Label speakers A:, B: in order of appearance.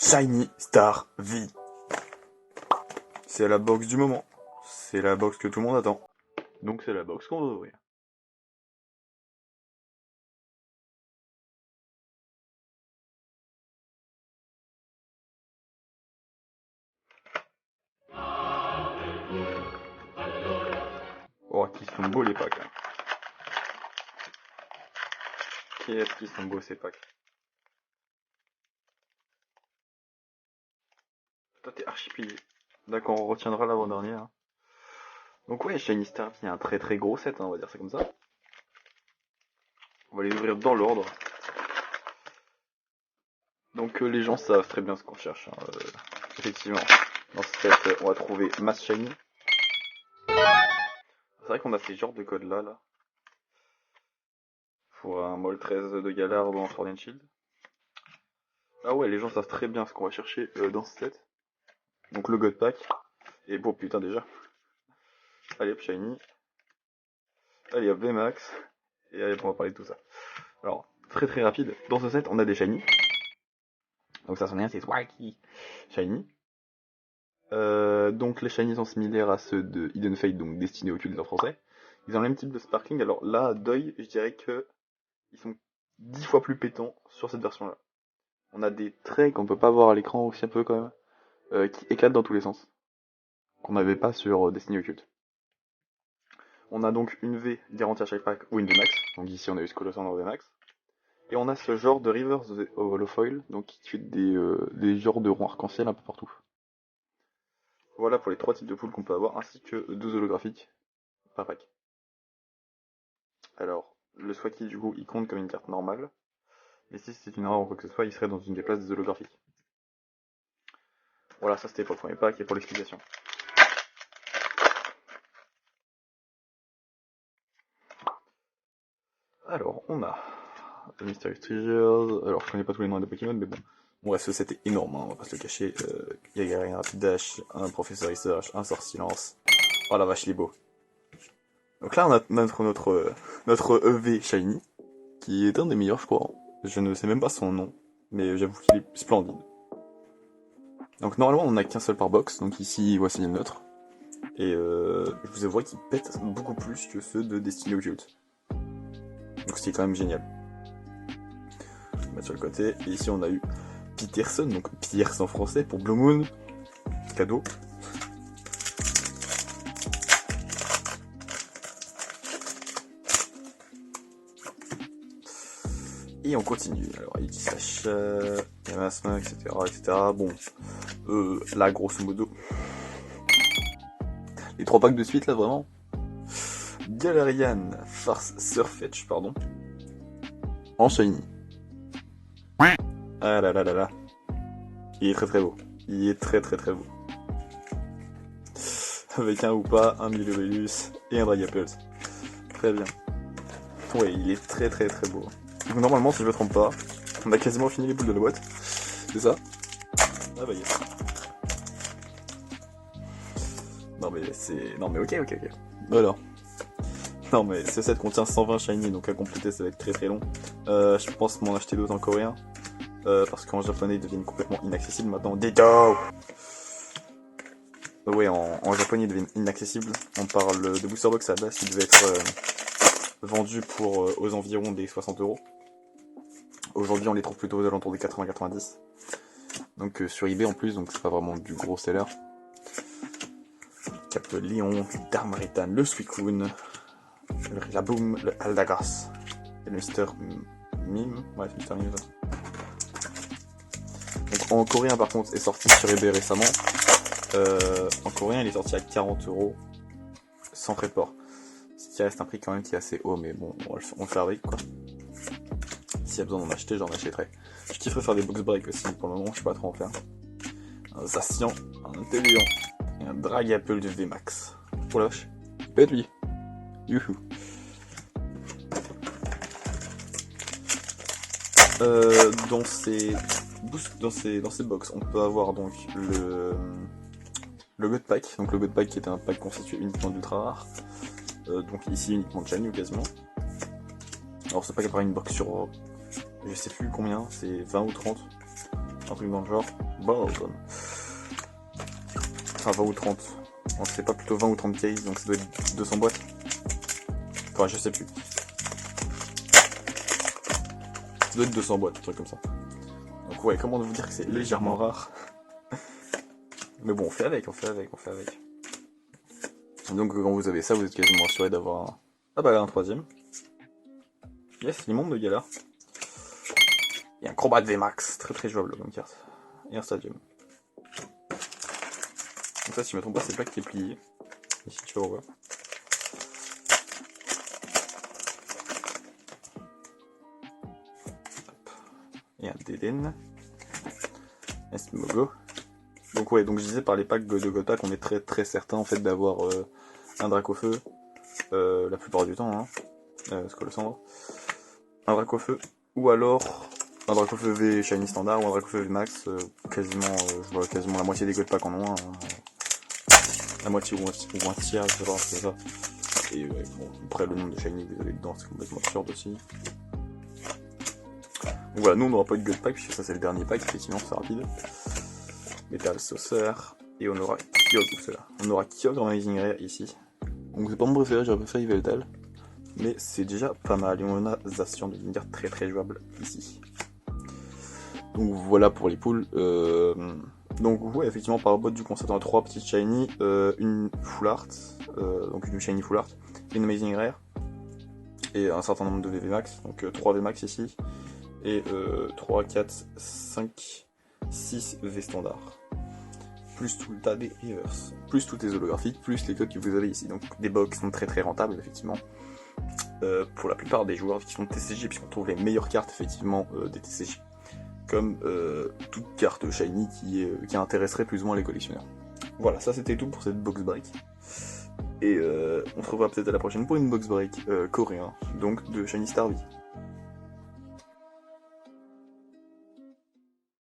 A: Shiny Star V. C'est la box du moment. C'est la box que tout le monde attend. Donc c'est la box qu'on va ouvrir. Oh, qui sont beaux les packs. Hein. Qu'est-ce qu'ils sont beaux ces packs. Toi t'es archi plié. D'accord, on retiendra l'avant-dernière. Hein. Donc ouais, Shiny Star V, il y a un très très gros set, hein, on va dire ça comme ça. On va les ouvrir dans l'ordre. Donc les gens savent très bien ce qu'on cherche. Hein. Effectivement, dans ce set, on va trouver Mass Shiny. C'est vrai qu'on a ces genres de codes là. Pour un Mol 13 de Galar dans Sword and Shield. Ah ouais, les gens savent très bien ce qu'on va chercher dans ce set. Donc le God Pack. Et bon putain déjà. Allez hop, Shiny. Allez hop, VMAX. Et allez, on va parler de tout ça. Alors, très très rapide. Dans ce set, on a des Shiny. Donc ça, c'en est un, c'est Swacky Shiny. Donc les Shiny sont similaires à ceux de Hidden Fate, donc destinés aux cultes en français. Ils ont le même type de sparkling. Alors là, Deuil, je dirais que ils sont 10 fois plus pétants sur cette version-là. On a des traits qu'on peut pas voir à l'écran aussi un peu quand même, qui éclatent dans tous les sens. Qu'on n'avait pas sur Destiny Occult. On a donc une V garantie à chaque pack ou une VMAX. Donc ici on a eu Scolossand en VMAX. Et on a ce genre de Rivers Holofoil, donc qui fait des genres de ronds arc-en-ciel un peu partout. Voilà pour les 3 types de poules qu'on peut avoir, ainsi que 12 holographiques par pack. Alors, le Swacky du coup il compte comme une carte normale. Mais si c'est une rare ou quoi que ce soit, il serait dans une des places des holographiques. Voilà, ça c'était pour le premier pack et pour l'explication. Alors, on a Mysterious Treasures. Alors, je connais pas tous les noms des Pokémon, mais bon. Ouais, ce set est énorme, hein, on va pas se le cacher. Yagari, un Rapidash, un Professeur Research, un Sort Silence. Oh la vache, il est beau. Donc là, on a notre EV Shiny, qui est un des meilleurs, je crois. Je ne sais même pas son nom, mais j'avoue qu'il est splendide. Donc normalement, on n'a qu'un seul par box, donc ici, voici le nôtre. Et je vous avouerai qu'il pète beaucoup plus que ceux de Destiny Occult. Donc c'est quand même génial. Je vais mettre sur le côté. Et ici on a eu Peterson, donc Pierce en français pour Blue Moon. Cadeau. Et on continue. Alors il dit Sacha, Yamasma, etc. Bon, là grosso modo. Les 3 packs de suite là vraiment. Galarian, Farce Surfetch, pardon. En Shiny. Ah là là là là. Il est très très beau. Il est très très très beau. Avec un ou pas, un Milobellus et un Dragapult. Très bien. Ouais, il est très très très beau. Donc normalement, si je me trompe pas, on a quasiment fini les boules de la boîte. C'est ça? Ah bah yes. Non mais c'est... Non mais ok. Alors. Non mais ce set contient 120 shiny, donc à compléter ça va être très très long. Je pense m'en acheter d'autres en coréen. Parce qu'en japonais ils deviennent complètement inaccessibles maintenant. Ditto! Ouais, en japonais ils deviennent inaccessibles. On parle de Booster Box à la base qui devait être vendu pour aux environs des 60€. Aujourd'hui on les trouve plutôt aux alentours des 80-90. Donc sur eBay en plus, donc c'est pas vraiment du gros seller. Cap Lion, Darmaritan, le Suicune, le Rillaboom, le Aldagas et le Mr. Mime. Ouais, c'est Mr. Mime. Donc en coréen par contre est sorti sur eBay récemment. En coréen il est sorti à 40€ sans frais de port. Ce qui reste un prix quand même qui est assez haut, mais bon, on le fait avec quoi. S'il y a besoin d'en acheter, j'en achèterai. Je kifferais faire des box break aussi, pour le moment je sais pas trop en faire. Un Zacian, un Inteleon et un Dragapult de VMAX. Oh la vache, bête lui. Youhou. Dans ces box, on peut avoir donc le God Pack. Donc le God Pack qui est un pack constitué uniquement d'ultra rares. Donc ici uniquement de shiny ou quasiment. Alors ce pack apparaît une box sur je sais plus combien, c'est 20 ou 30. un truc dans le genre. Bon, enfin 20 ou 30. Donc c'est pas plutôt 20 ou 30 cases, donc ça doit être 200 boîtes. Enfin je sais plus. Ça doit être 200 boîtes, un truc comme ça. Donc ouais, comment vous dire que c'est légèrement rare. Mais bon, on fait avec. Donc quand vous avez ça, vous êtes quasiment assuré d'avoir un... Ah bah là, un troisième. Yes, l'immonde de galère. Et un combat de VMAX, très jouable comme carte. Et un stadium. Donc ça, si je me trompe pas, c'est le pack qui est plié. Ici, tu vas voir. Et un Dédenne. Et Smogo. Donc ouais, donc je disais par les packs de God Pack, on est très certain en fait d'avoir un Dracofeu. La plupart du temps, hein. C'est quoi le cendre? Un Dracofeu. Ou alors un Dracofeu V Shiny Standard ou un Dracofeu V Max. Quasiment, je vois quasiment la moitié des God Pack en ont un. La moitié ou un tiers, je sais pas, c'est ça. Et bon, après le nombre de Shiny que vous avez dedans, c'est complètement absurde aussi. Donc voilà, nous on n'aura pas eu de God Pack, puisque ça c'est le dernier pack, effectivement c'est rapide. Metal Saucer, et on aura Kyogre, c'est là. On aura Kyogre en Amazing Rare ici. Donc c'est pas mon préféré, j'aurais préféré Yveltal. Mais c'est déjà pas mal, et on a Zacian de Limiter très jouable ici. Donc voilà pour les poules. Donc ouais, effectivement par bot du coup on s'attend à 3 petites shiny, une full art, donc une shiny full art, une amazing rare, et un certain nombre de VVmax, donc 3 VMAX ici, et 3, 4, 5, 6 V standard. Plus tout le tas des reverse, plus toutes les holographiques, plus les codes que vous avez ici. Donc des box sont très rentables effectivement. Pour la plupart des joueurs qui sont TCG, puisqu'on trouve les meilleures cartes effectivement des TCG. Comme toute carte shiny qui intéresserait plus ou moins les collectionneurs. Voilà, ça c'était tout pour cette box break. Et on se revoit peut-être à la prochaine pour une box break coréen, donc de Shiny Star V.